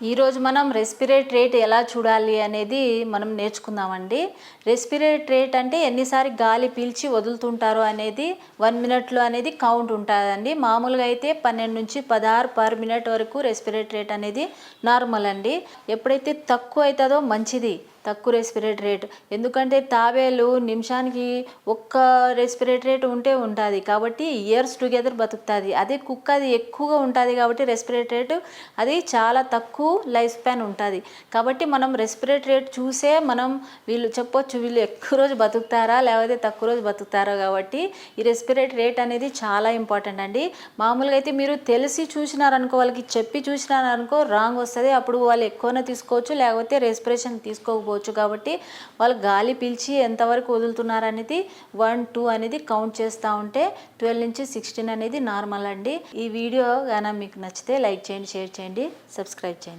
ఈరోజు మనం respirate rate ఎలా చూడాలి అనేది మనం నేర్చుకుందామండి. రెస్పిరేట్ రేట్ అంటే ఎన్నిసారి గాలి పీల్చి వదులుతుంటారో అనేది 1 మినిట్లో అనేది కౌంట్ ఉంటుందండి. మామూలుగా అయితే 12 నుంచి 16 పర్ మినిట్ వరకు రెస్పిరేట్ రేట్ అనేది నార్మల్ అండి. ఎప్పుడైతే తక్కువ అవుతుందో మంచిది, తక్కువ రెస్పిరేట్ రేట్. ఎందుకంటే తాబేలు నిమిషానికి ఒక్క రెస్పిరేట్ రేట్ ఉంటుంది కాబట్టి ఇయర్స్ టుగెదర్ బతుకుతుంది. అదే కుక్క అది ఎక్కువగా ఉంటుంది కాబట్టి రెస్పిరేట్ రేట్ అది చాలా తక్కువ లైఫ్ స్పాన్ ఉంటుంది. కాబట్టి మనం రెస్పిరేట్ రేట్ చూసే మనం వీళ్ళు చెప్పొచ్చు వీళ్ళు ఎక్కువ రోజు బతుకుతారా లేకపోతే తక్కువ రోజు బతుకుతారా. కాబట్టి ఈ రెస్పిరేట్ రేట్ అనేది చాలా ఇంపార్టెంట్ అండి. మామూలుగా అయితే మీరు తెలిసి చూసినారనుకో, వాళ్ళకి చెప్పి చూసినారనుకో రాంగ్ వస్తుంది. అప్పుడు వాళ్ళు ఎక్కువనే తీసుకోవచ్చు, లేకపోతే రెస్పిరేషన్ తీసుకోకపోవచ్చు. కాబట్టి వాళ్ళు గాలి పీల్చి ఎంతవరకు వదులుతున్నారు అనేది 1, 2 అనేది కౌంట్ చేస్తూ ఉంటే 12 నుంచి 16 అనేది నార్మల్ అండి. ఈ వీడియో కానీ మీకు నచ్చితే లైక్ చేయండి, షేర్ చేయండి, సబ్స్క్రైబ్ చేయండి.